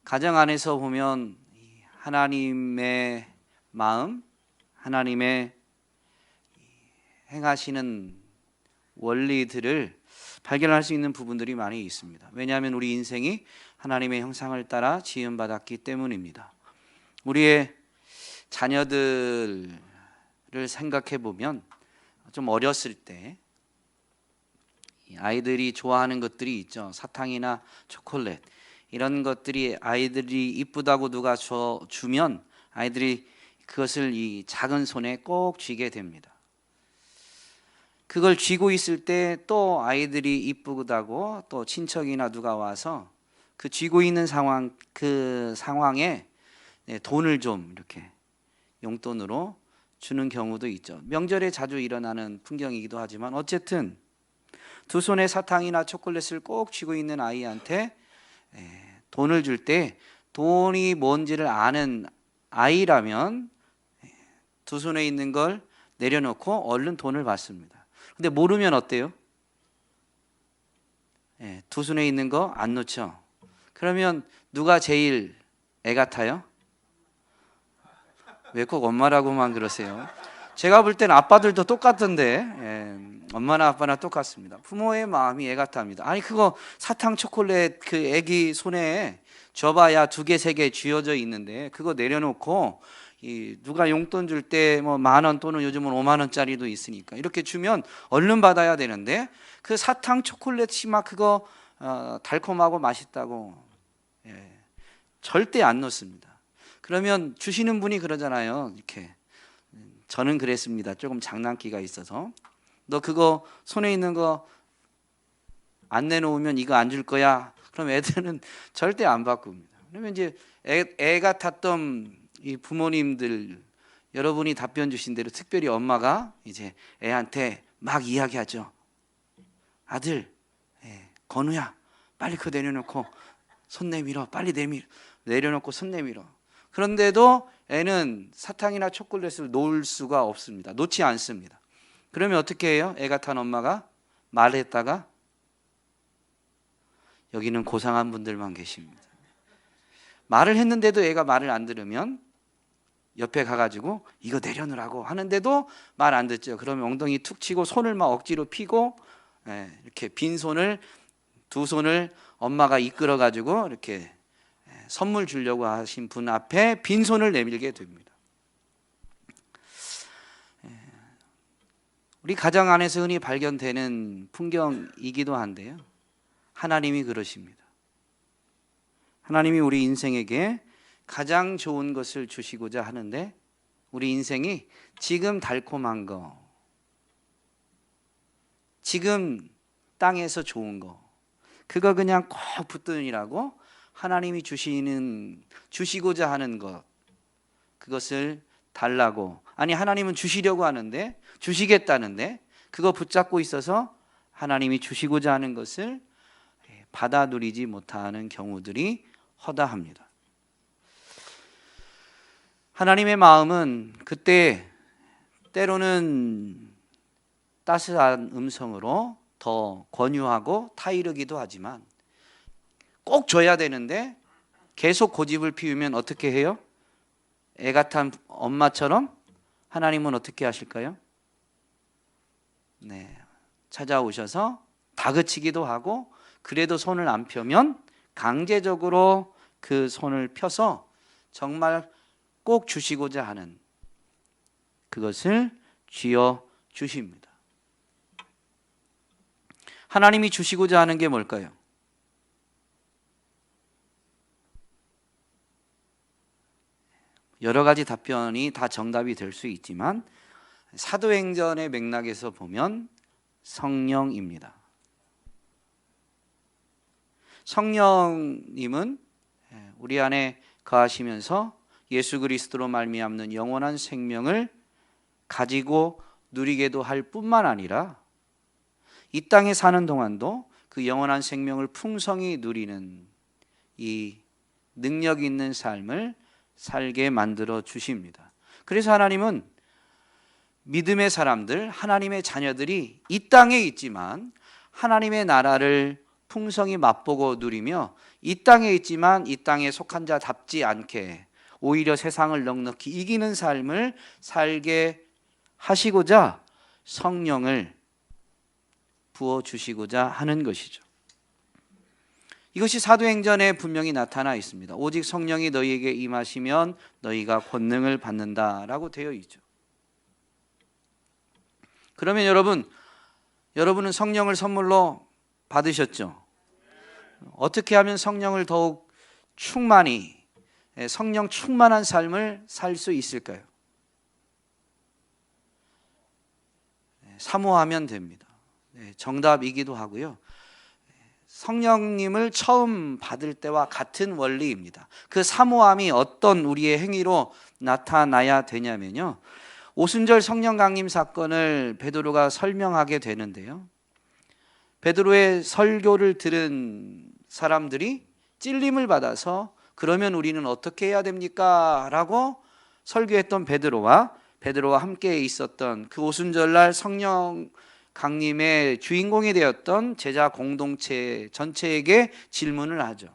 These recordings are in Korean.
가정 안에서 보면 하나님의 마음, 하나님의 행하시는 원리들을 발견할 수 있는 부분들이 많이 있습니다. 왜냐하면 우리 인생이 하나님의 형상을 따라 지음받았기 때문입니다. 우리의 자녀들을 생각해 보면 좀 어렸을 때 아이들이 좋아하는 것들이 있죠. 사탕이나 초콜릿 이런 것들이 아이들이 이쁘다고 누가 주면 아이들이 그것을 이 작은 손에 꼭 쥐게 됩니다. 그걸 쥐고 있을 때 또 아이들이 이쁘다고 또 친척이나 누가 와서 그 쥐고 있는 그 상황에 돈을 좀 이렇게 용돈으로 주는 경우도 있죠. 명절에 자주 일어나는 풍경이기도 하지만 어쨌든 두 손에 사탕이나 초콜릿을 꼭 쥐고 있는 아이한테 돈을 줄 때 돈이 뭔지를 아는 아이라면 두 손에 있는 걸 내려놓고 얼른 돈을 받습니다. 근데 모르면 어때요? 두 손에 있는 거 안 놓죠. 그러면 누가 제일 애 같아요? 왜 꼭 엄마라고만 그러세요? 제가 볼 땐 아빠들도 똑같던데 엄마나 아빠나 똑같습니다. 부모의 마음이 애 같답니다. 아니 그거 사탕 초콜릿 그 애기 손에 줘봐야 2개 3개 쥐어져 있는데 그거 내려놓고 누가 용돈 줄 때 뭐 10,000원 또는 요즘은 50,000원짜리도 있으니까 이렇게 주면 얼른 받아야 되는데 그 사탕 초콜릿이 막 그거 달콤하고 맛있다고 절대 안 넣습니다. 그러면 주시는 분이 그러잖아요. 이렇게 저는 그랬습니다. 조금 장난기가 있어서 너 그거 손에 있는 거 안 내놓으면 이거 안 줄 거야. 그럼 애들은 절대 안 바꿉니다. 그러면 이제 애 같았던 이 부모님들 여러분이 답변 주신 대로 특별히 엄마가 이제 애한테 막 이야기하죠. 아들, 건우야, 빨리 그거 내려놓고 손 내밀어. 빨리 내려놓고 손 내밀어. 그런데도 애는 사탕이나 초콜릿을 놓을 수가 없습니다. 놓지 않습니다. 그러면 어떻게 해요? 애가 탄 엄마가 말했다가 여기는 고상한 분들만 계십니다. 말을 했는데도 애가 말을 안 들으면 옆에 가가지고 이거 내려놓으라고 하는데도 말 안 듣죠. 그러면 엉덩이 툭 치고 손을 막 억지로 피고 이렇게 빈 손을 두 손을 엄마가 이끌어가지고 이렇게 선물 주려고 하신 분 앞에 빈손을 내밀게 됩니다. 우리 가정 안에서 흔히 발견되는 풍경이기도 한데요. 하나님이 그러십니다. 하나님이 우리 인생에게 가장 좋은 것을 주시고자 하는데 우리 인생이 지금 달콤한 거, 지금 땅에서 좋은 거, 그거 그냥 꼭 붙드느라고 하나님이 주시고자 하는 것, 그것을 달라고, 아니 하나님은 주시려고 하는데 주시겠다는데 그거 붙잡고 있어서 하나님이 주시고자 하는 것을 받아 누리지 못하는 경우들이 허다합니다. 하나님의 마음은 그때 때로는 따스한 음성으로 더 권유하고 타이르기도 하지만 꼭 줘야 되는데 계속 고집을 피우면 어떻게 해요? 애가 탄 엄마처럼 하나님은 어떻게 하실까요? 찾아오셔서 다그치기도 하고 그래도 손을 안 펴면 강제적으로 그 손을 펴서 정말 꼭 주시고자 하는 그것을 쥐어 주십니다. 하나님이 주시고자 하는 게 뭘까요? 여러 가지 답변이 다 정답이 될 수 있지만 사도행전의 맥락에서 보면 성령입니다. 성령님은 우리 안에 거하시면서 예수 그리스도로 말미암는 영원한 생명을 가지고 누리게도 할 뿐만 아니라 이 땅에 사는 동안도 그 영원한 생명을 풍성히 누리는 이 능력 있는 삶을 살게 만들어 주십니다. 그래서 하나님은 믿음의 사람들, 하나님의 자녀들이 이 땅에 있지만 하나님의 나라를 풍성히 맛보고 누리며 이 땅에 있지만 이 땅에 속한 자답지 않게 오히려 세상을 넉넉히 이기는 삶을 살게 하시고자 성령을 부어주시고자 하는 것이죠. 이것이 사도행전에 분명히 나타나 있습니다. 오직 성령이 너희에게 임하시면 너희가 권능을 받는다라고 되어 있죠. 그러면 여러분은 성령을 선물로 받으셨죠? 어떻게 하면 성령을 더욱 충만히, 성령 충만한 삶을 살 수 있을까요? 사모하면 됩니다. 정답이기도 하고요. 성령님을 처음 받을 때와 같은 원리입니다. 그 사모함이 어떤 우리의 행위로 나타나야 되냐면요, 오순절 성령 강림 사건을 베드로가 설명하게 되는데요, 베드로의 설교를 들은 사람들이 찔림을 받아서 그러면 우리는 어떻게 해야 됩니까? 라고 설교했던 베드로와 함께 있었던 그 오순절날 성령 강림의 주인공이 되었던 제자 공동체 전체에게 질문을 하죠.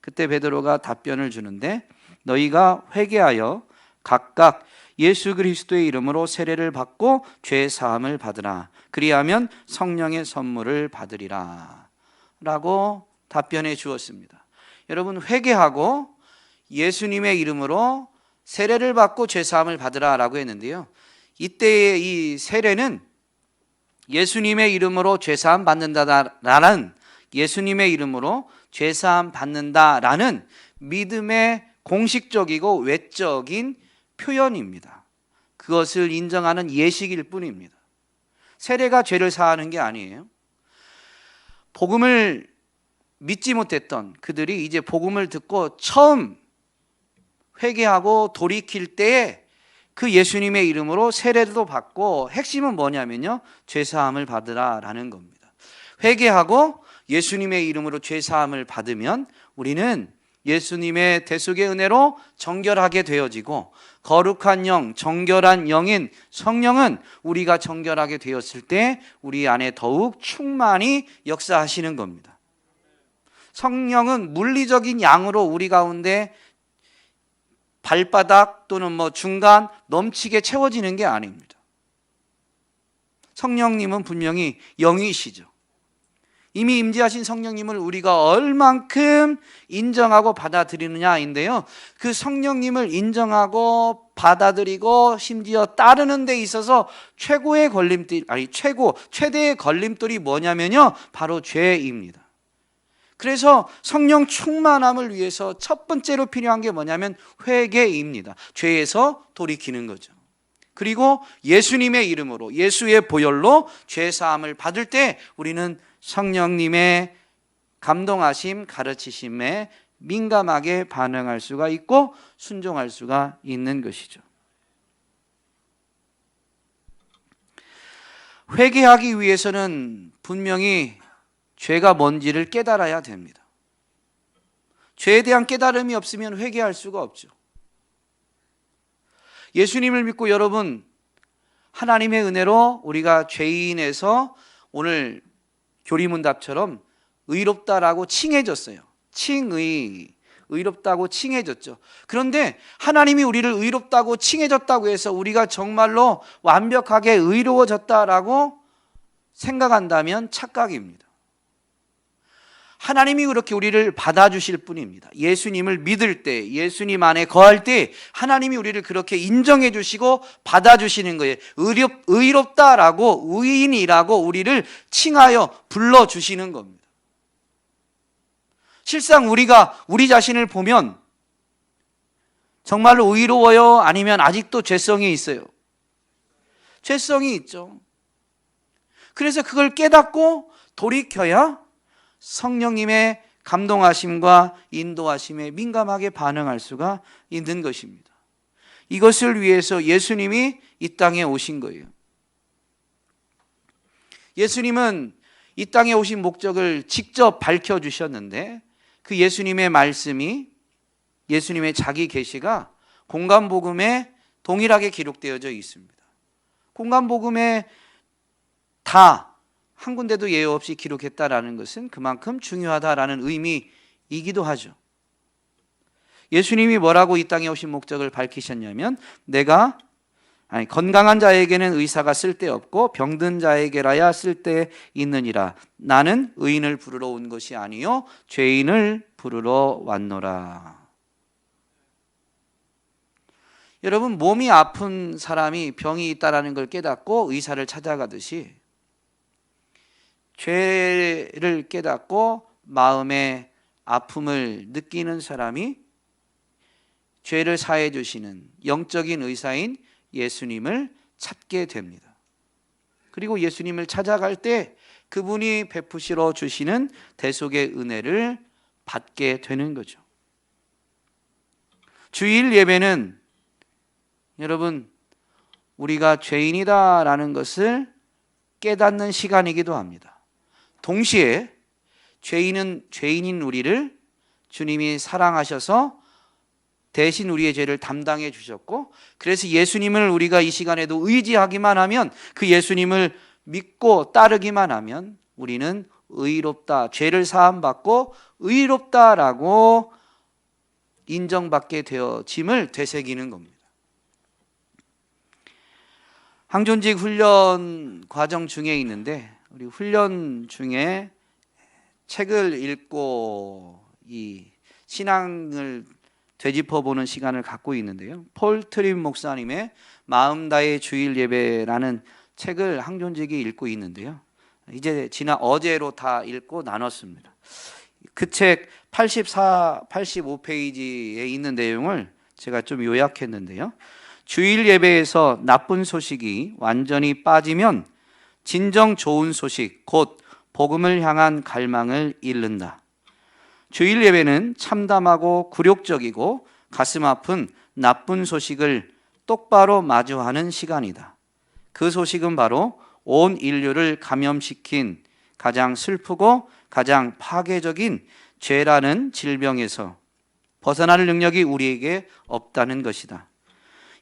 그때 베드로가 답변을 주는데, 너희가 회개하여 각각 예수 그리스도의 이름으로 세례를 받고 죄 사함을 받으라. 그리하면 성령의 선물을 받으리라 라고 답변해 주었습니다. 여러분, 회개하고 예수님의 이름으로 세례를 받고 죄 사함을 받으라 라고 했는데요, 이때의 이 세례는 예수님의 이름으로 죄사함 받는다라는, 예수님의 이름으로 죄사함 받는다라는 믿음의 공식적이고 외적인 표현입니다. 그것을 인정하는 예식일 뿐입니다. 세례가 죄를 사하는 게 아니에요. 복음을 믿지 못했던 그들이 이제 복음을 듣고 처음 회개하고 돌이킬 때에 그 예수님의 이름으로 세례도 받고, 핵심은 뭐냐면요, 죄사함을 받으라라는 겁니다. 회개하고 예수님의 이름으로 죄사함을 받으면 우리는 예수님의 대속의 은혜로 정결하게 되어지고, 거룩한 영, 정결한 영인 성령은 우리가 정결하게 되었을 때 우리 안에 더욱 충만히 역사하시는 겁니다. 성령은 물리적인 양으로 우리 가운데 발바닥 또는 중간 넘치게 채워지는 게 아닙니다. 성령님은 분명히 영이시죠. 이미 임재하신 성령님을 우리가 얼만큼 인정하고 받아들이느냐인데요, 그 성령님을 인정하고 받아들이고 심지어 따르는 데 있어서 최대의 걸림돌이 뭐냐면요, 바로 죄입니다. 그래서 성령 충만함을 위해서 첫 번째로 필요한 게 뭐냐면 회개입니다. 죄에서 돌이키는 거죠. 그리고 예수님의 이름으로, 예수의 보혈로 죄사함을 받을 때 우리는 성령님의 감동하심, 가르치심에 민감하게 반응할 수가 있고 순종할 수가 있는 것이죠. 회개하기 위해서는 분명히 죄가 뭔지를 깨달아야 됩니다. 죄에 대한 깨달음이 없으면 회개할 수가 없죠. 예수님을 믿고 여러분, 하나님의 은혜로 우리가 죄인에서 오늘 교리문답처럼 의롭다라고 칭해졌어요. 의롭다고 칭해졌죠. 그런데 하나님이 우리를 의롭다고 칭해졌다고 해서 우리가 정말로 완벽하게 의로워졌다라고 생각한다면 착각입니다. 하나님이 그렇게 우리를 받아주실 뿐입니다. 예수님을 믿을 때, 예수님 안에 거할 때 하나님이 우리를 그렇게 인정해 주시고 받아주시는 거예요. 의롭다라고, 의인이라고 우리를 칭하여 불러주시는 겁니다. 실상 우리가 우리 자신을 보면 정말로 의로워요? 아니면 아직도 죄성이 있어요? 죄성이 있죠. 그래서 그걸 깨닫고 돌이켜야 성령님의 감동하심과 인도하심에 민감하게 반응할 수가 있는 것입니다. 이것을 위해서 예수님이 이 땅에 오신 거예요. 예수님은 이 땅에 오신 목적을 직접 밝혀주셨는데, 그 예수님의 말씀이, 예수님의 자기 계시가 공간복음에 동일하게 기록되어져 있습니다. 공간복음에 다 한 군데도 예외 없이 기록했다라는 것은 그만큼 중요하다라는 의미이기도 하죠. 예수님이 뭐라고 이 땅에 오신 목적을 밝히셨냐면 건강한 자에게는 의사가 쓸데없고 병든 자에게라야 쓸데있느니라. 나는 의인을 부르러 온 것이 아니요 죄인을 부르러 왔노라. 여러분, 몸이 아픈 사람이 병이 있다라는 걸 깨닫고 의사를 찾아가듯이 죄를 깨닫고 마음의 아픔을 느끼는 사람이 죄를 사해 주시는 영적인 의사인 예수님을 찾게 됩니다. 그리고 예수님을 찾아갈 때 그분이 베푸시러 주시는 대속의 은혜를 받게 되는 거죠. 주일 예배는 여러분, 우리가 죄인이다라는 것을 깨닫는 시간이기도 합니다. 동시에 죄인인 우리를 주님이 사랑하셔서 대신 우리의 죄를 담당해 주셨고, 그래서 예수님을 우리가 이 시간에도 의지하기만 하면, 그 예수님을 믿고 따르기만 하면 우리는 의롭다, 죄를 사함받고 의롭다라고 인정받게 되어짐을 되새기는 겁니다. 항존직 훈련 과정 중에 있는데, 우리 훈련 중에 책을 읽고 이 신앙을 되짚어보는 시간을 갖고 있는데요. 폴 트림 목사님의 마음 다해 주일 예배라는 책을 항존직이 읽고 있는데요. 이제 어제로 다 읽고 나눴습니다. 그 책 85페이지에 있는 내용을 제가 좀 요약했는데요. 주일 예배에서 나쁜 소식이 완전히 빠지면 진정 좋은 소식, 곧 복음을 향한 갈망을 잃는다. 주일 예배는 참담하고 굴욕적이고 가슴 아픈 나쁜 소식을 똑바로 마주하는 시간이다. 그 소식은 바로 온 인류를 감염시킨 가장 슬프고 가장 파괴적인 죄라는 질병에서 벗어날 능력이 우리에게 없다는 것이다.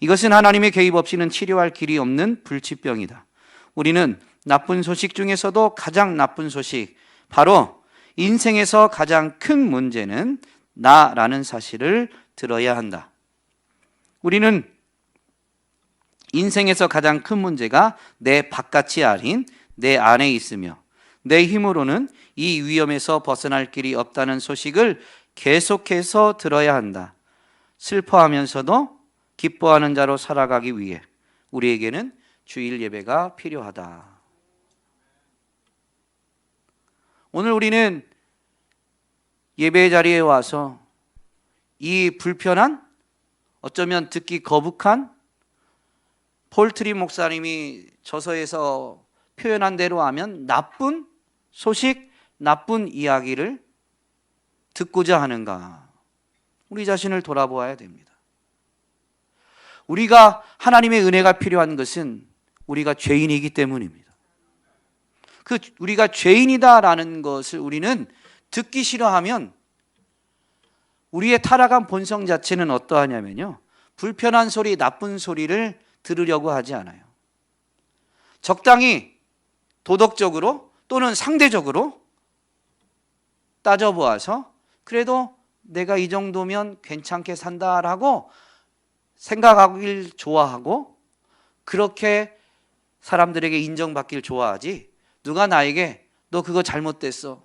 이것은 하나님의 개입 없이는 치료할 길이 없는 불치병이다. 우리는 나쁜 소식 중에서도 가장 나쁜 소식, 바로 인생에서 가장 큰 문제는 나라는 사실을 들어야 한다. 우리는 인생에서 가장 큰 문제가 내 바깥이 아닌 내 안에 있으며, 내 힘으로는 이 위험에서 벗어날 길이 없다는 소식을 계속해서 들어야 한다. 슬퍼하면서도 기뻐하는 자로 살아가기 위해 우리에게는 주일 예배가 필요하다. 오늘 우리는 예배 자리에 와서 이 불편한, 어쩌면 듣기 거북한 폴 트림 목사님이 저서에서 표현한 대로 하면 나쁜 소식, 나쁜 이야기를 듣고자 하는가? 우리 자신을 돌아보아야 됩니다. 우리가 하나님의 은혜가 필요한 것은 우리가 죄인이기 때문입니다. 우리가 죄인이다라는 것을 우리는 듣기 싫어하면 우리의 타락한 본성 자체는 어떠하냐면요, 불편한 소리, 나쁜 소리를 들으려고 하지 않아요. 적당히 도덕적으로 또는 상대적으로 따져보아서 그래도 내가 이 정도면 괜찮게 산다라고 생각하길 좋아하고, 그렇게 사람들에게 인정받길 좋아하지, 누가 나에게 너 그거 잘못됐어,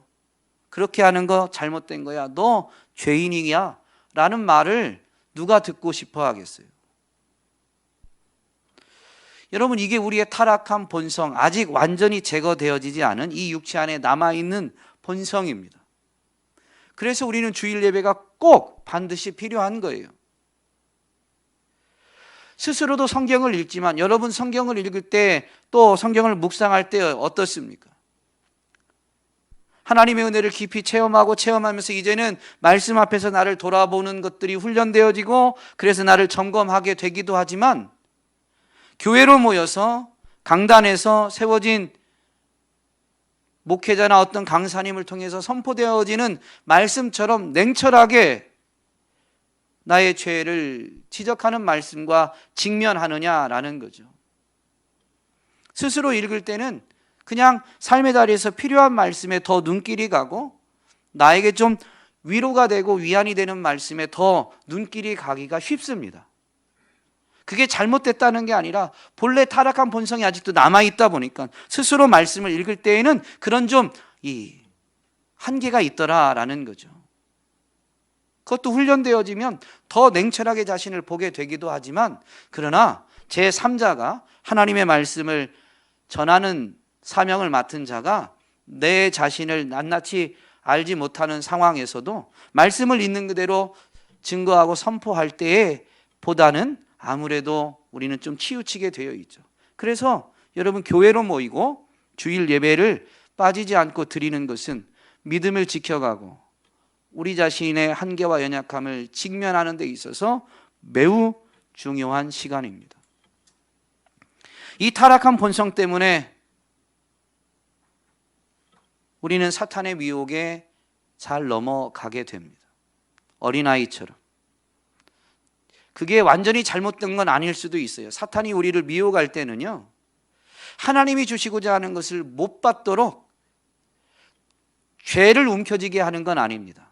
그렇게 하는 거 잘못된 거야, 너 죄인이야 라는 말을 누가 듣고 싶어 하겠어요? 여러분, 이게 우리의 타락한 본성, 아직 완전히 제거되어지지 않은 이 육체 안에 남아있는 본성입니다. 그래서 우리는 주일 예배가 꼭 반드시 필요한 거예요. 스스로도 성경을 읽지만 여러분 성경을 읽을 때, 또 성경을 묵상할 때 어떻습니까? 하나님의 은혜를 깊이 체험하면서 이제는 말씀 앞에서 나를 돌아보는 것들이 훈련되어지고, 그래서 나를 점검하게 되기도 하지만, 교회로 모여서 강단에서 세워진 목회자나 어떤 강사님을 통해서 선포되어지는 말씀처럼 냉철하게 나의 죄를 지적하는 말씀과 직면하느냐라는 거죠. 스스로 읽을 때는 그냥 삶의 자리에서 필요한 말씀에 더 눈길이 가고 나에게 좀 위로가 되고 위안이 되는 말씀에 더 눈길이 가기가 쉽습니다. 그게 잘못됐다는 게 아니라 본래 타락한 본성이 아직도 남아있다 보니까 스스로 말씀을 읽을 때에는 그런 좀 한계가 있더라라는 거죠. 그것도 훈련되어지면 더 냉철하게 자신을 보게 되기도 하지만, 그러나 제3자가 하나님의 말씀을 전하는 사명을 맡은 자가 내 자신을 낱낱이 알지 못하는 상황에서도 말씀을 있는 그대로 증거하고 선포할 때에 보다는 아무래도 우리는 좀 치우치게 되어 있죠. 그래서 여러분, 교회로 모이고 주일 예배를 빠지지 않고 드리는 것은 믿음을 지켜가고 우리 자신의 한계와 연약함을 직면하는 데 있어서 매우 중요한 시간입니다. 이 타락한 본성 때문에 우리는 사탄의 미혹에 잘 넘어가게 됩니다. 어린아이처럼. 그게 완전히 잘못된 건 아닐 수도 있어요. 사탄이 우리를 미혹할 때는요, 하나님이 주시고자 하는 것을 못 받도록 죄를 움켜쥐게 하는 건 아닙니다.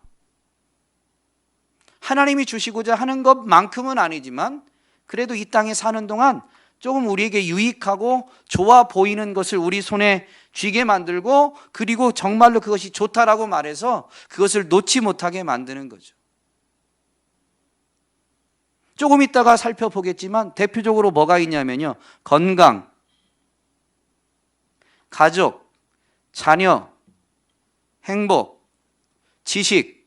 하나님이 주시고자 하는 것만큼은 아니지만 그래도 이 땅에 사는 동안 조금 우리에게 유익하고 좋아 보이는 것을 우리 손에 쥐게 만들고, 그리고 정말로 그것이 좋다라고 말해서 그것을 놓지 못하게 만드는 거죠. 조금 있다가 살펴보겠지만 대표적으로 뭐가 있냐면요, 건강, 가족, 자녀, 행복, 지식,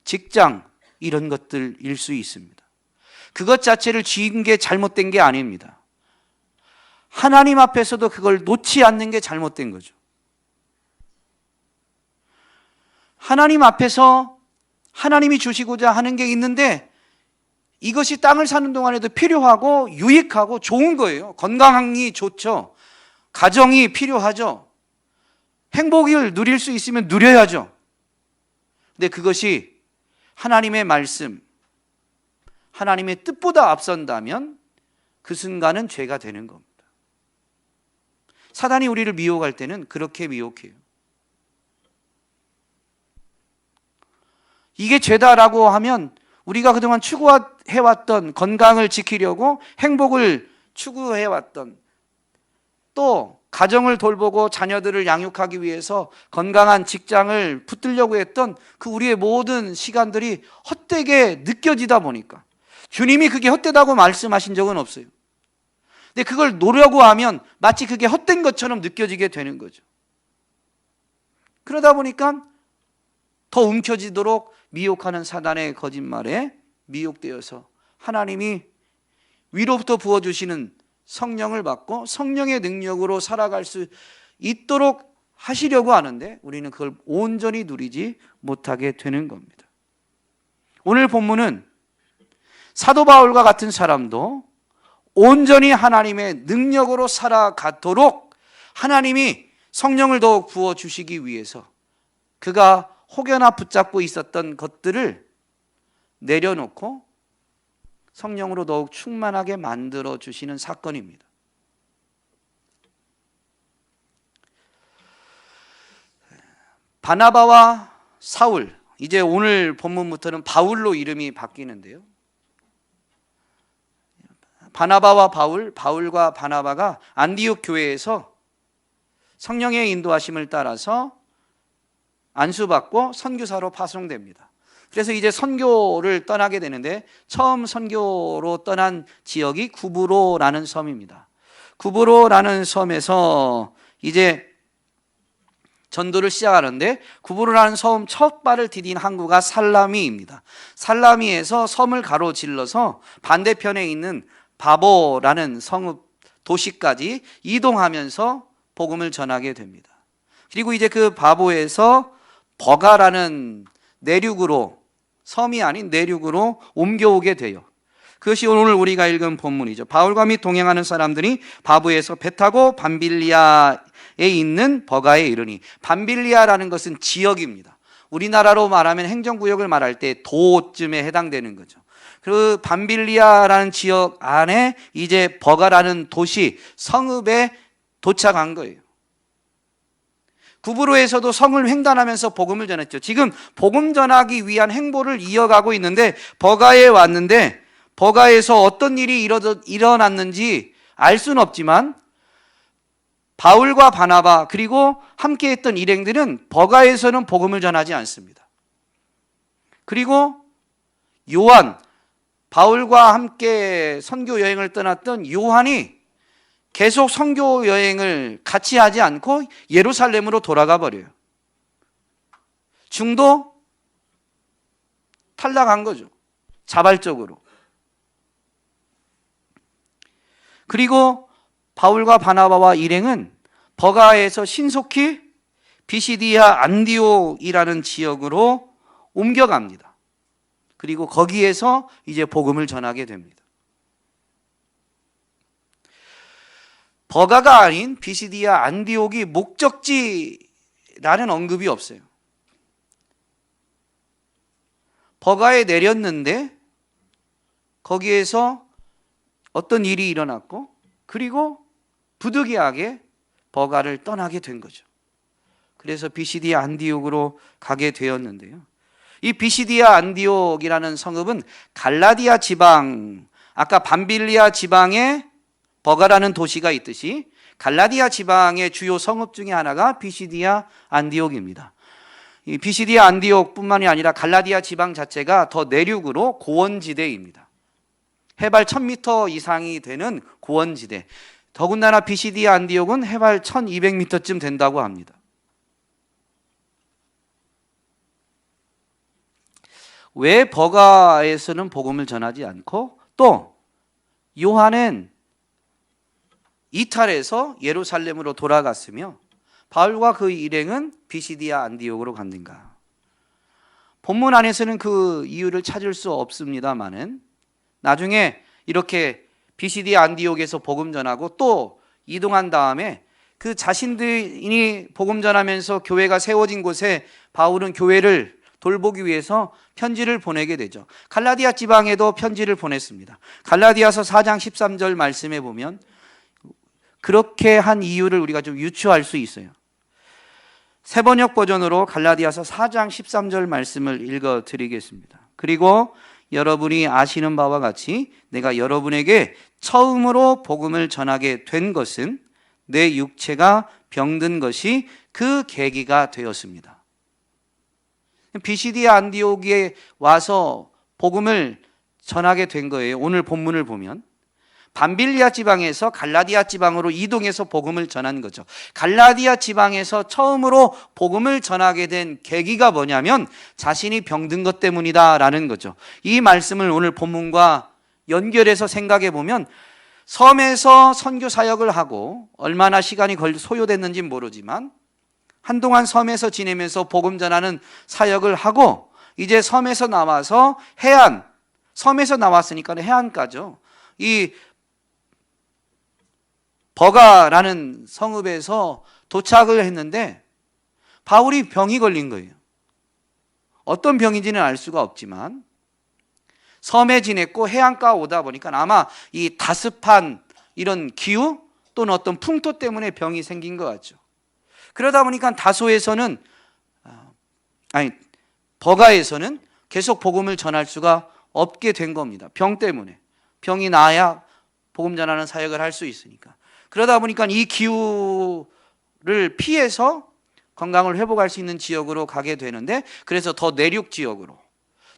직장, 이런 것들일 수 있습니다. 그것 자체를 쥐은 게 잘못된 게 아닙니다. 하나님 앞에서도 그걸 놓지 않는 게 잘못된 거죠. 하나님 앞에서 하나님이 주시고자 하는 게 있는데 이것이 땅을 사는 동안에도 필요하고 유익하고 좋은 거예요. 건강이 좋죠. 가정이 필요하죠. 행복을 누릴 수 있으면 누려야죠. 근데 그것이 하나님의 말씀, 하나님의 뜻보다 앞선다면 그 순간은 죄가 되는 겁니다. 사단이 우리를 미혹할 때는 그렇게 미혹해요. 이게 죄다라고 하면 우리가 그동안 추구해왔던 건강을 지키려고 행복을 추구해왔던, 또 가정을 돌보고 자녀들을 양육하기 위해서 건강한 직장을 붙들려고 했던 그 우리의 모든 시간들이 헛되게 느껴지다 보니까, 주님이 그게 헛되다고 말씀하신 적은 없어요. 근데 그걸 놓으려고 하면 마치 그게 헛된 것처럼 느껴지게 되는 거죠. 그러다 보니까 더 움켜쥐도록 미혹하는 사단의 거짓말에 미혹되어서 하나님이 위로부터 부어주시는 성령을 받고 성령의 능력으로 살아갈 수 있도록 하시려고 하는데 우리는 그걸 온전히 누리지 못하게 되는 겁니다. 오늘 본문은 사도 바울과 같은 사람도 온전히 하나님의 능력으로 살아가도록 하나님이 성령을 더욱 부어주시기 위해서 그가 혹여나 붙잡고 있었던 것들을 내려놓고 성령으로 더욱 충만하게 만들어 주시는 사건입니다. 바나바와 사울, 이제 오늘 본문부터는 바울로 이름이 바뀌는데요. 바나바와 바울, 바울과 바나바가 안디옥 교회에서 성령의 인도하심을 따라서 안수받고 선교사로 파송됩니다. 그래서 이제 선교를 떠나게 되는데 처음 선교로 떠난 지역이 구브로라는 섬입니다. 구브로라는 섬에서 이제 전도를 시작하는데, 구브로라는 섬 첫 발을 디딘 항구가 살라미입니다. 살라미에서 섬을 가로질러서 반대편에 있는 바보라는 성읍 도시까지 이동하면서 복음을 전하게 됩니다. 그리고 이제 그 바보에서 버가라는 내륙으로, 섬이 아닌 내륙으로 옮겨오게 돼요. 그것이 오늘 우리가 읽은 본문이죠. 바울과 및 동행하는 사람들이 바보에서 배 타고 밤빌리아에 있는 버가에 이르니, 밤빌리아라는 것은 지역입니다. 우리나라로 말하면 행정구역을 말할 때 도쯤에 해당되는 거죠. 그 밤빌리아라는 지역 안에 이제 버가라는 도시 성읍에 도착한 거예요. 구브로에서도 성을 횡단하면서 복음을 전했죠. 지금 복음 전하기 위한 행보를 이어가고 있는데 버가에 왔는데 버가에서 어떤 일이 일어났는지 알 수는 없지만 바울과 바나바 그리고 함께했던 일행들은 버가에서는 복음을 전하지 않습니다. 그리고 요한, 바울과 함께 선교 여행을 떠났던 요한이 계속 선교 여행을 같이 하지 않고 예루살렘으로 돌아가 버려요. 중도 탈락한 거죠. 자발적으로. 그리고 바울과 바나바와 일행은 버가에서 신속히 비시디아 안디옥이라는 지역으로 옮겨갑니다. 그리고 거기에서 이제 복음을 전하게 됩니다. 버가가 아닌 비시디아 안디옥이 목적지라는 언급이 없어요. 버가에 내렸는데 거기에서 어떤 일이 일어났고 그리고 부득이하게 버가를 떠나게 된 거죠. 그래서 비시디아 안디옥으로 가게 되었는데요. 이 비시디아 안디옥이라는 성읍은 갈라디아 지방, 아까 밤빌리아 지방에 버가라는 도시가 있듯이 갈라디아 지방의 주요 성읍 중에 하나가 비시디아 안디옥입니다. 이 비시디아 안디옥뿐만이 아니라 갈라디아 지방 자체가 더 내륙으로 고원지대입니다. 해발 1000m 이상이 되는 고원지대. 더군다나 비시디아 안디옥은 해발 1200m쯤 된다고 합니다. 왜 버가에서는 복음을 전하지 않고 또 요한은 이탈해서 예루살렘으로 돌아갔으며 바울과 그 일행은 비시디아 안디옥으로 갔는가? 본문 안에서는 그 이유를 찾을 수 없습니다만은 나중에 이렇게 비시디아 안디옥에서 복음 전하고 또 이동한 다음에 그 자신들이 복음 전하면서 교회가 세워진 곳에 바울은 교회를 돌보기 위해서 편지를 보내게 되죠. 갈라디아 지방에도 편지를 보냈습니다. 갈라디아서 4장 13절 말씀에 보면 그렇게 한 이유를 우리가 좀 유추할 수 있어요. 새번역 버전으로 갈라디아서 4장 13절 말씀을 읽어 드리겠습니다. 그리고 여러분이 아시는 바와 같이 내가 여러분에게 처음으로 복음을 전하게 된 것은 내 육체가 병든 것이 그 계기가 되었습니다. 비시디아 안디옥에 와서 복음을 전하게 된 거예요. 오늘 본문을 보면 밤빌리아 지방에서 갈라디아 지방으로 이동해서 복음을 전한 거죠. 갈라디아 지방에서 처음으로 복음을 전하게 된 계기가 뭐냐면 자신이 병든 것 때문이다라는 거죠. 이 말씀을 오늘 본문과 연결해서 생각해 보면 섬에서 선교 사역을 하고 얼마나 시간이 소요됐는지 모르지만 한동안 섬에서 지내면서 복음 전하는 사역을 하고 이제 섬에서 나와서 해안, 섬에서 나왔으니까 해안가죠. 이 버가라는 성읍에서 도착을 했는데 바울이 병이 걸린 거예요. 어떤 병인지는 알 수가 없지만 섬에 지냈고 해안가 오다 보니까 아마 이 다습한 이런 기후 또는 어떤 풍토 때문에 병이 생긴 것 같죠. 그러다 보니까 버가에서는 계속 복음을 전할 수가 없게 된 겁니다. 병 때문에. 병이 나아야 복음 전하는 사역을 할 수 있으니까. 그러다 보니까 이 기후를 피해서 건강을 회복할 수 있는 지역으로 가게 되는데 그래서 더 내륙 지역으로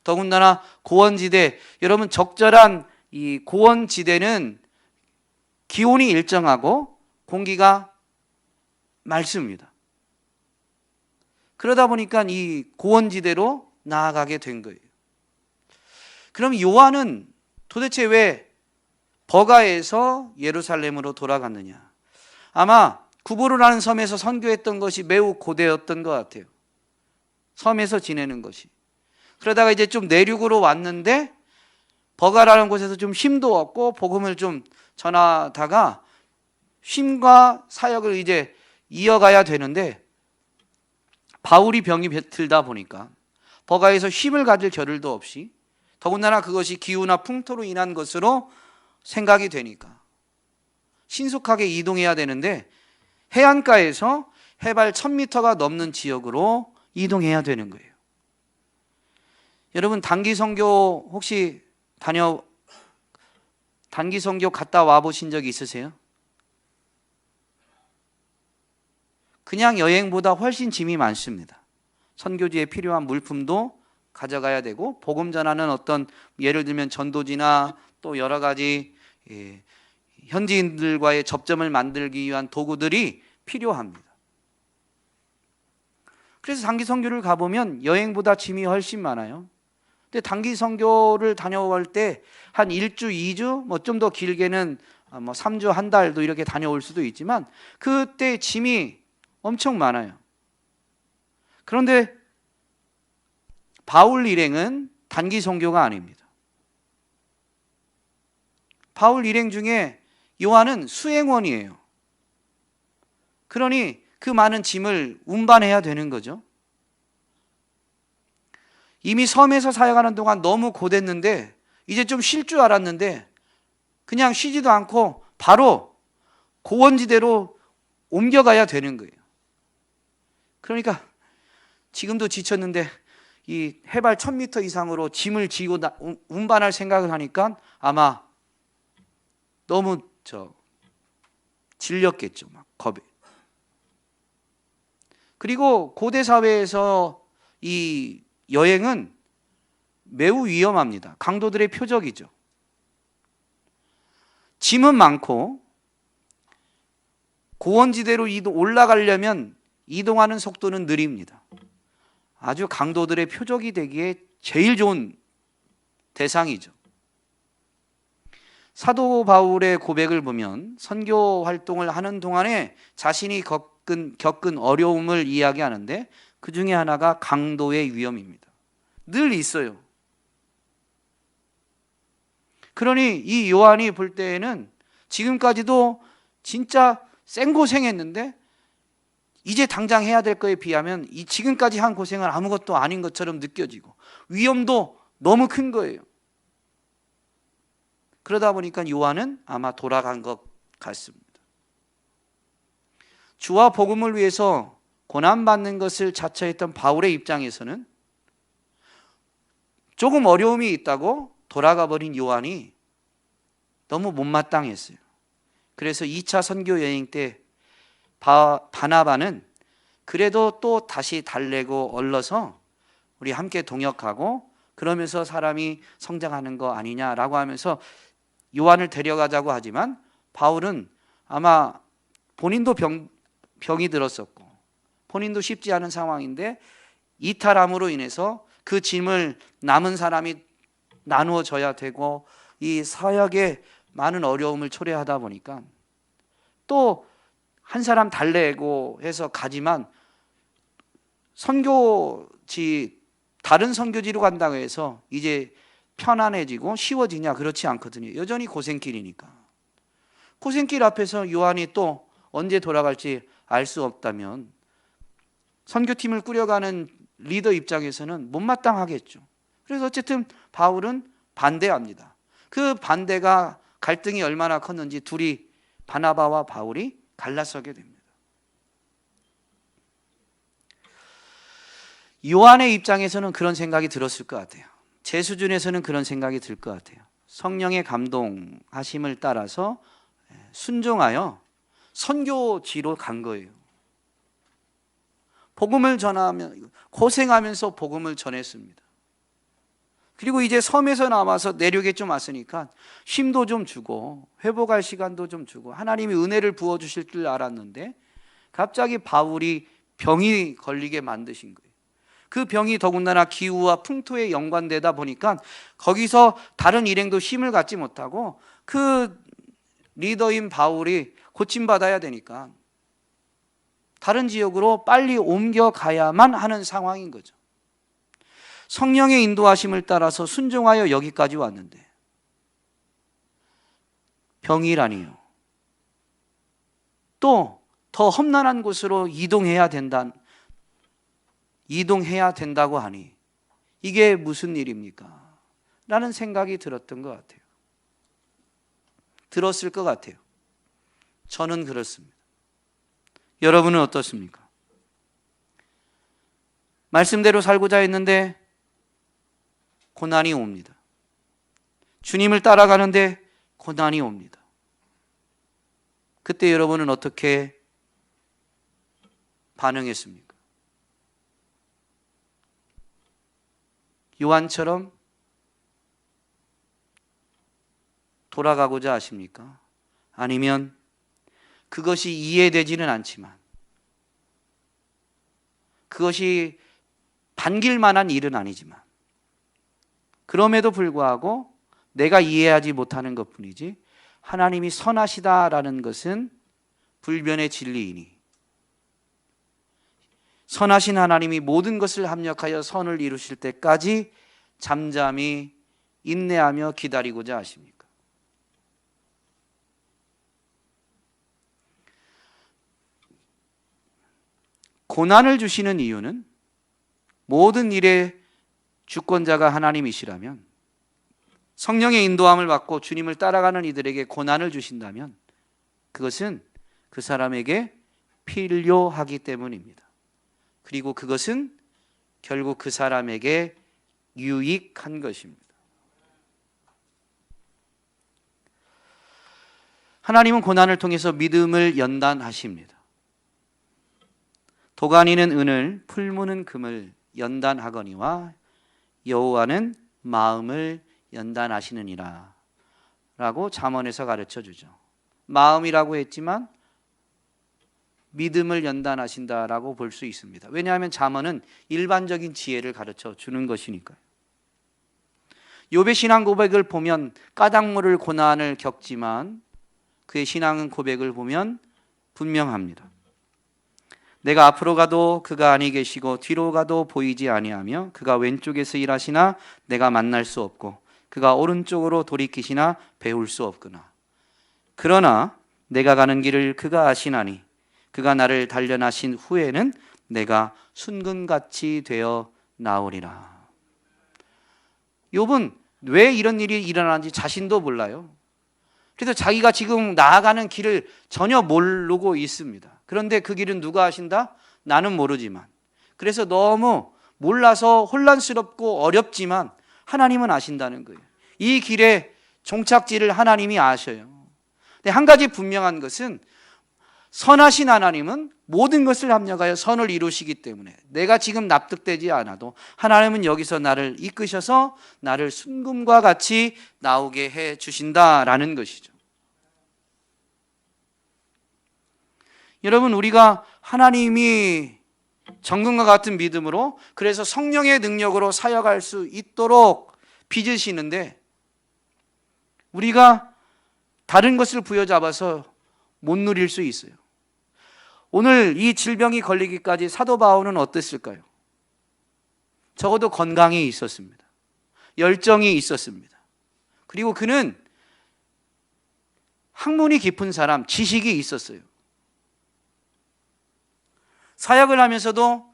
더군다나 고원지대, 여러분 적절한 이 고원지대는 기온이 일정하고 공기가 맑습니다. 그러다 보니까 이 고원지대로 나아가게 된 거예요. 그럼 요한은 도대체 왜 버가에서 예루살렘으로 돌아갔느냐? 아마 구브로라는 섬에서 선교했던 것이 매우 고되었던 것 같아요. 섬에서 지내는 것이. 그러다가 이제 좀 내륙으로 왔는데 버가라는 곳에서 좀 쉼도 얻고 복음을 좀 전하다가 쉼과 사역을 이제 이어가야 되는데 바울이 병이 들다 보니까 버가에서 쉼을 가질 겨를도 없이 더군다나 그것이 기후나 풍토로 인한 것으로 생각이 되니까 신속하게 이동해야 되는데 해안가에서 해발 1000m가 넘는 지역으로 이동해야 되는 거예요. 여러분 단기 선교 혹시 단기 선교 갔다 와 보신 적 있으세요? 그냥 여행보다 훨씬 짐이 많습니다. 선교지에 필요한 물품도 가져가야 되고, 복음 전하는 어떤 예를 들면 전도지나 또 여러 가지 현지인들과의 접점을 만들기 위한 도구들이 필요합니다. 그래서 단기 선교를 가보면 여행보다 짐이 훨씬 많아요. 근데 단기 선교를 다녀올 때 한 1주, 2주, 뭐 좀 더 길게는 뭐 3주, 한 달도 이렇게 다녀올 수도 있지만 그때 짐이 엄청 많아요. 그런데 바울 일행은 단기 선교가 아닙니다. 바울 일행 중에 요한은 수행원이에요. 그러니 그 많은 짐을 운반해야 되는 거죠. 이미 섬에서 사역하는 동안 너무 고됐는데 이제 좀 쉴 줄 알았는데 그냥 쉬지도 않고 바로 고원지대로 옮겨가야 되는 거예요. 그러니까 지금도 지쳤는데 이 해발 1000m 이상으로 짐을 지고 운반할 생각을 하니까 아마 너무 질렸겠죠. 막 겁에. 그리고 고대 사회에서 이 여행은 매우 위험합니다. 강도들의 표적이죠. 짐은 많고 고원지대로 올라가려면 이동하는 속도는 느립니다. 아주 강도들의 표적이 되기에 제일 좋은 대상이죠. 사도 바울의 고백을 보면 선교 활동을 하는 동안에 자신이 겪은 어려움을 이야기하는데 그 중에 하나가 강도의 위험입니다. 늘 있어요. 그러니 이 요한이 볼 때에는 지금까지도 진짜 생고생했는데 이제 당장 해야 될 거에 비하면 이 지금까지 한 고생은 아무것도 아닌 것처럼 느껴지고 위험도 너무 큰 거예요. 그러다 보니까 요한은 아마 돌아간 것 같습니다. 주와 복음을 위해서 고난받는 것을 자처했던 바울의 입장에서는 조금 어려움이 있다고 돌아가 버린 요한이 너무 못마땅했어요. 그래서 2차 선교 여행 때 바나바는 그래도 또 다시 달래고 얼러서 우리 함께 동역하고 그러면서 사람이 성장하는 거 아니냐라고 하면서 요한을 데려가자고 하지만 바울은 아마 본인도 병이 들었었고 본인도 쉽지 않은 상황인데 이탈함으로 인해서 그 짐을 남은 사람이 나누어 줘야 되고 이 사역에 많은 어려움을 초래하다 보니까 또 한 사람 달래고 해서 가지만 다른 선교지로 간다고 해서 이제 편안해지고 쉬워지냐? 그렇지 않거든요. 여전히 고생길이니까. 고생길 앞에서 요한이 또 언제 돌아갈지 알 수 없다면 선교팀을 꾸려가는 리더 입장에서는 못마땅하겠죠. 그래서 어쨌든 바울은 반대합니다. 그 반대가 갈등이 얼마나 컸는지 둘이 바나바와 바울이 갈라서게 됩니다. 요한의 입장에서는 그런 생각이 들었을 것 같아요. 제 수준에서는 그런 생각이 들 것 같아요. 성령의 감동하심을 따라서 순종하여 선교지로 간 거예요. 복음을 전하면 고생하면서 복음을 전했습니다. 그리고 이제 섬에서 남아서 내륙에 좀 왔으니까 쉼도 좀 주고 회복할 시간도 좀 주고 하나님이 은혜를 부어주실 줄 알았는데 갑자기 바울이 병이 걸리게 만드신 거예요. 그 병이 더군다나 기후와 풍토에 연관되다 보니까 거기서 다른 일행도 힘을 갖지 못하고 그 리더인 바울이 고침받아야 되니까 다른 지역으로 빨리 옮겨가야만 하는 상황인 거죠. 성령의 인도하심을 따라서 순종하여 여기까지 왔는데 병이라니요. 또 더 험난한 곳으로 이동해야 된다고 하니 이게 무슨 일입니까? 라는 생각이 들었던 것 같아요. 들었을 것 같아요. 저는 그렇습니다. 여러분은 어떻습니까? 말씀대로 살고자 했는데 고난이 옵니다. 주님을 따라가는데 고난이 옵니다. 그때 여러분은 어떻게 반응했습니까? 요한처럼 돌아가고자 하십니까? 아니면 그것이 이해되지는 않지만 그것이 반길 만한 일은 아니지만 그럼에도 불구하고 내가 이해하지 못하는 것뿐이지 하나님이 선하시다라는 것은 불변의 진리이니 선하신 하나님이 모든 것을 합력하여 선을 이루실 때까지 잠잠히 인내하며 기다리고자 하십니까? 고난을 주시는 이유는 모든 일의 주권자가 하나님이시라면 성령의 인도함을 받고 주님을 따라가는 이들에게 고난을 주신다면 그것은 그 사람에게 필요하기 때문입니다. 그리고 그것은 결국 그 사람에게 유익한 것입니다. 하나님은 고난을 통해서 믿음을 연단하십니다. 도가니는 은을, 풀무는 금을 연단하거니와 여호와는 마음을 연단하시느니라 라고 잠언에서 가르쳐주죠. 마음이라고 했지만 믿음을 연단하신다라고 볼 수 있습니다. 왜냐하면 잠언은 일반적인 지혜를 가르쳐 주는 것이니까요. 욥의 신앙 고백을 보면 까닭 모를 고난을 겪지만 그의 신앙 고백을 보면 분명합니다. 내가 앞으로 가도 그가 아니 계시고 뒤로 가도 보이지 아니하며 그가 왼쪽에서 일하시나 내가 만날 수 없고 그가 오른쪽으로 돌이키시나 배울 수 없구나. 그러나 내가 가는 길을 그가 아시나니 그가 나를 단련하신 후에는 내가 순금같이 되어 나오리라. 욥은 왜 이런 일이 일어나는지 자신도 몰라요. 그래서 자기가 지금 나아가는 길을 전혀 모르고 있습니다. 그런데 그 길은 누가 아신다? 나는 모르지만. 그래서 너무 몰라서 혼란스럽고 어렵지만 하나님은 아신다는 거예요. 이 길의 종착지를 하나님이 아셔요. 근데 한 가지 분명한 것은 선하신 하나님은 모든 것을 합력하여 선을 이루시기 때문에 내가 지금 납득되지 않아도 하나님은 여기서 나를 이끄셔서 나를 순금과 같이 나오게 해 주신다라는 것이죠. 여러분, 우리가 하나님이 정금과 같은 믿음으로 그래서 성령의 능력으로 사역할 수 있도록 빚으시는데 우리가 다른 것을 부여잡아서 못 누릴 수 있어요. 오늘 이 질병이 걸리기까지 사도 바울은 어땠을까요? 적어도 건강이 있었습니다. 열정이 있었습니다. 그리고 그는 학문이 깊은 사람, 지식이 있었어요. 사역을 하면서도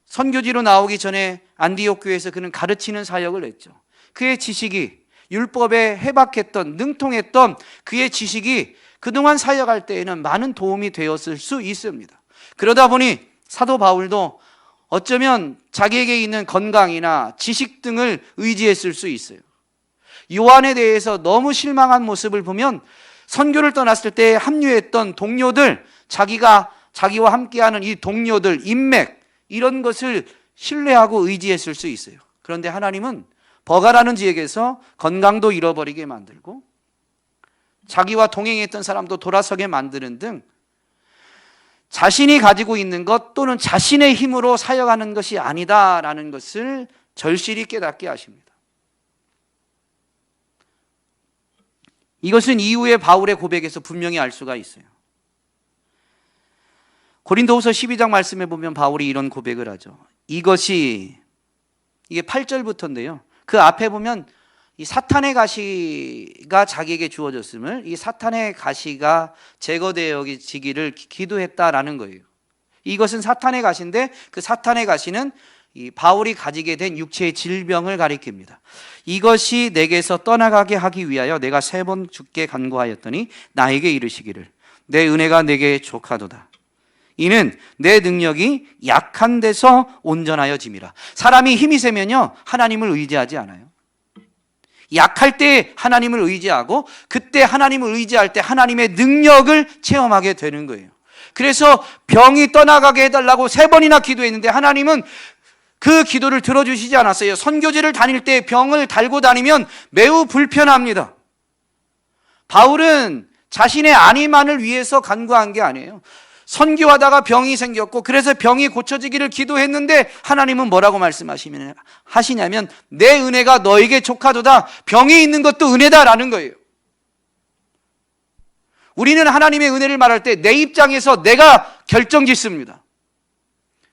선교지로 나오기 전에 안디옥 교회에서 그는 가르치는 사역을 했죠. 그의 지식이 율법에 해박했던, 능통했던 그의 지식이 그동안 사역할 때에는 많은 도움이 되었을 수 있습니다. 그러다 보니 사도 바울도 어쩌면 자기에게 있는 건강이나 지식 등을 의지했을 수 있어요. 요한에 대해서 너무 실망한 모습을 보면 선교를 떠났을 때 합류했던 동료들, 자기와 함께하는 이 동료들, 인맥 이런 것을 신뢰하고 의지했을 수 있어요. 그런데 하나님은 버가라는 지역에서 건강도 잃어버리게 만들고 자기와 동행했던 사람도 돌아서게 만드는 등 자신이 가지고 있는 것 또는 자신의 힘으로 사역하는 것이 아니다라는 것을 절실히 깨닫게 하십니다. 이것은 이후에 바울의 고백에서 분명히 알 수가 있어요. 고린도후서 12장 말씀에 보면 바울이 이런 고백을 하죠. 이게 8절부터인데요. 그 앞에 보면 이 사탄의 가시가 자기에게 주어졌음을 이 사탄의 가시가 제거되어지기를 기도했다라는 거예요. 이것은 사탄의 가시인데 그 사탄의 가시는 이 바울이 가지게 된 육체의 질병을 가리킵니다. 이것이 내게서 떠나가게 하기 위하여 내가 3번 주께 간구하였더니 나에게 이르시기를 내 은혜가 내게 족하도다. 이는 내 능력이 약한 데서 온전하여짐이라. 사람이 힘이 세면요, 하나님을 의지하지 않아요. 약할 때 하나님을 의지하고, 그때 하나님을 의지할 때 하나님의 능력을 체험하게 되는 거예요. 그래서 병이 떠나가게 해달라고 3번이나 기도했는데 하나님은 그 기도를 들어주시지 않았어요. 선교지를 다닐 때 병을 달고 다니면 매우 불편합니다. 바울은 자신의 안위만을 위해서 간구한 게 아니에요. 선교하다가 병이 생겼고, 그래서 병이 고쳐지기를 기도했는데 하나님은 뭐라고 말씀하시냐면 내 은혜가 너에게 족하도다. 병이 있는 것도 은혜다라는 거예요. 우리는 하나님의 은혜를 말할 때 내 입장에서 내가 결정짓습니다.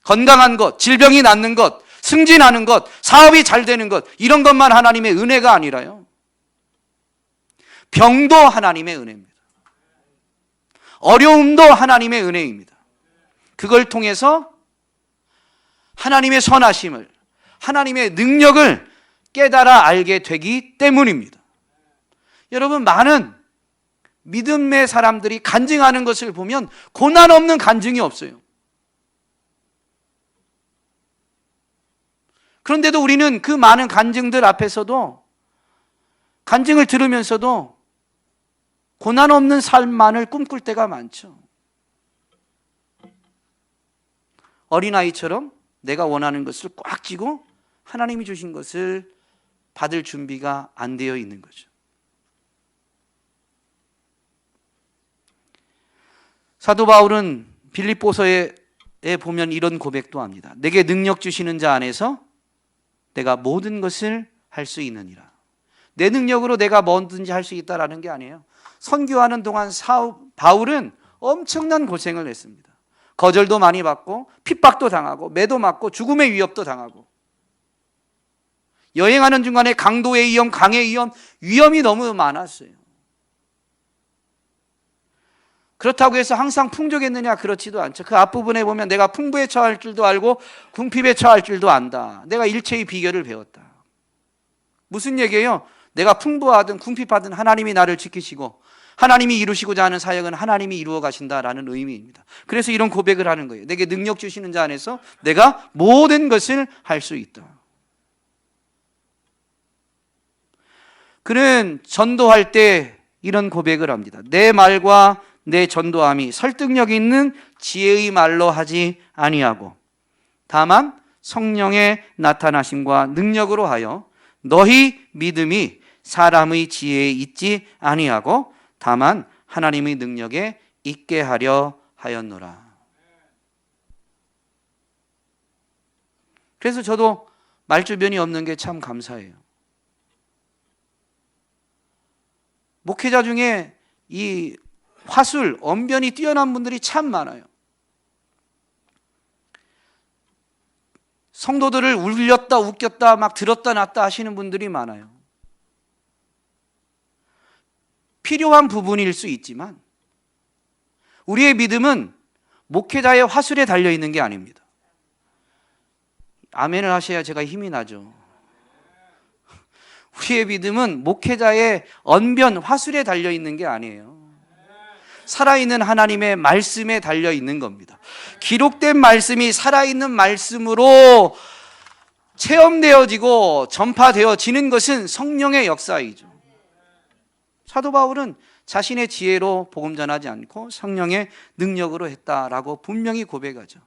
건강한 것, 질병이 낫는 것, 승진하는 것, 사업이 잘 되는 것, 이런 것만 하나님의 은혜가 아니라요, 병도 하나님의 은혜입니다. 어려움도 하나님의 은혜입니다. 그걸 통해서 하나님의 선하심을, 하나님의 능력을 깨달아 알게 되기 때문입니다. 여러분, 많은 믿음의 사람들이 간증하는 것을 보면 고난 없는 간증이 없어요. 그런데도 우리는 그 많은 간증들 앞에서도, 간증을 들으면서도 고난 없는 삶만을 꿈꿀 때가 많죠. 어린아이처럼 내가 원하는 것을 꽉 쥐고 하나님이 주신 것을 받을 준비가 안 되어 있는 거죠. 사도 바울은 빌립보서에 보면 이런 고백도 합니다. 내게 능력 주시는 자 안에서 내가 모든 것을 할 수 있느니라. 내 능력으로 내가 뭐든지 할 수 있다라는 게 아니에요. 선교하는 동안 바울은 엄청난 고생을 했습니다. 거절도 많이 받고, 핍박도 당하고, 매도 맞고, 죽음의 위협도 당하고, 여행하는 중간에 강도의 위험, 강의 위험, 위험이 너무 많았어요. 그렇다고 해서 항상 풍족했느냐? 그렇지도 않죠. 그 앞부분에 보면 내가 풍부에 처할 줄도 알고 궁핍에 처할 줄도 안다. 내가 일체의 비결을 배웠다. 무슨 얘기예요? 내가 풍부하든 궁핍하든 하나님이 나를 지키시고 하나님이 이루시고자 하는 사역은 하나님이 이루어 가신다라는 의미입니다. 그래서 이런 고백을 하는 거예요. 내게 능력 주시는 자 안에서 내가 모든 것을 할 수 있다. 그는 전도할 때 이런 고백을 합니다. 내 말과 내 전도함이 설득력 있는 지혜의 말로 하지 아니하고 다만 성령의 나타나심과 능력으로 하여 너희 믿음이 사람의 지혜에 있지 아니하고 다만 하나님의 능력에 있게 하려 하였노라. 그래서 저도 말주변이 없는 게 참 감사해요. 목회자 중에 이 화술, 언변이 뛰어난 분들이 참 많아요. 성도들을 울렸다 웃겼다 막 들었다 놨다 하시는 분들이 많아요. 필요한 부분일 수 있지만 우리의 믿음은 목회자의 화술에 달려있는 게 아닙니다. 아멘을 하셔야 제가 힘이 나죠. 우리의 믿음은 목회자의 언변, 화술에 달려있는 게 아니에요. 살아있는 하나님의 말씀에 달려있는 겁니다. 기록된 말씀이 살아있는 말씀으로 체험되어지고 전파되어지는 것은 성령의 역사이죠. 사도 바울은 자신의 지혜로 복음 전하지 않고 성령의 능력으로 했다라고 분명히 고백하죠.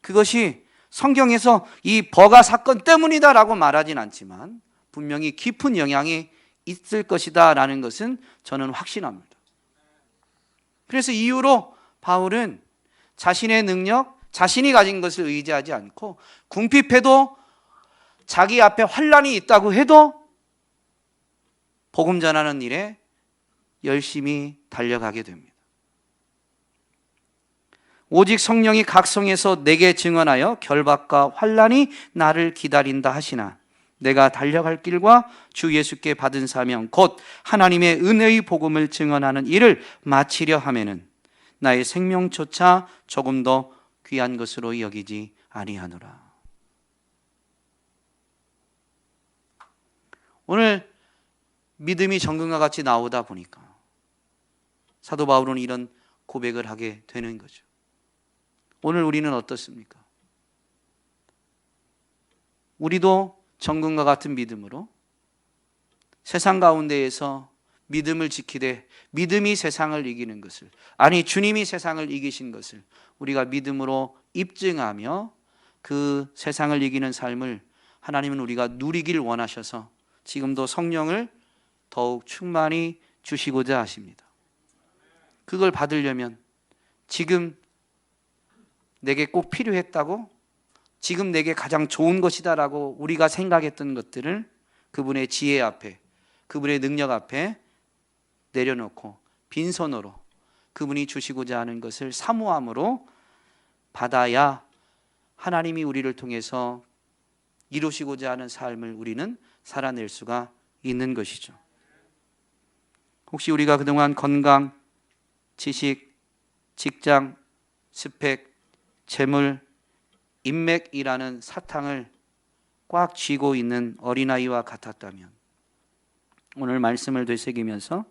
그것이 성경에서 이 버가 사건 때문이다라고 말하진 않지만 분명히 깊은 영향이 있을 것이다 라는 것은 저는 확신합니다. 그래서 이후로 바울은 자신의 능력, 자신이 가진 것을 의지하지 않고 궁핍해도 자기 앞에 환난이 있다고 해도 복음 전하는 일에 열심히 달려가게 됩니다. 오직 성령이 각성해서 내게 증언하여 결박과 환난이 나를 기다린다 하시나 내가 달려갈 길과 주 예수께 받은 사명 곧 하나님의 은혜의 복음을 증언하는 일을 마치려 하면은 나의 생명조차 조금 더 귀한 것으로 여기지 아니하노라. 오늘 믿음이 정금과 같이 나오다 보니까 사도 바울은 이런 고백을 하게 되는 거죠. 오늘 우리는 어떻습니까? 우리도 정금과 같은 믿음으로 세상 가운데에서 믿음을 지키되 믿음이 세상을 이기는 것을, 아니 주님이 세상을 이기신 것을 우리가 믿음으로 입증하며 그 세상을 이기는 삶을 하나님은 우리가 누리길 원하셔서 지금도 성령을 더욱 충만히 주시고자 하십니다. 그걸 받으려면 지금 내게 꼭 필요했다고, 지금 내게 가장 좋은 것이다라고 우리가 생각했던 것들을 그분의 지혜 앞에, 그분의 능력 앞에 내려놓고 빈손으로 그분이 주시고자 하는 것을 사모함으로 받아야 하나님이 우리를 통해서 이루시고자 하는 삶을 우리는 살아낼 수가 있는 것이죠. 혹시 우리가 그동안 건강, 지식, 직장, 스펙, 재물, 인맥이라는 사탕을 꽉 쥐고 있는 어린아이와 같았다면 오늘 말씀을 되새기면서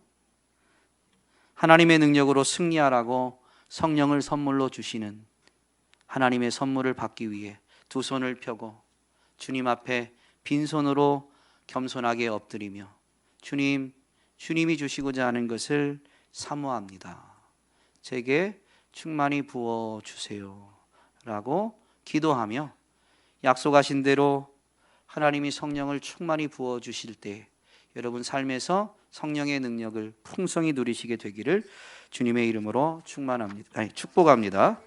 하나님의 능력으로 승리하라고 성령을 선물로 주시는 하나님의 선물을 받기 위해 두 손을 펴고 주님 앞에 빈손으로 겸손하게 엎드리며 주님, 주님이 주시고자 하는 것을 사모합니다. 제게 충만히 부어주세요 라고 기도하며 약속하신 대로 하나님이 성령을 충만히 부어주실 때 여러분 삶에서 성령의 능력을 풍성히 누리시게 되기를 주님의 이름으로 축복합니다.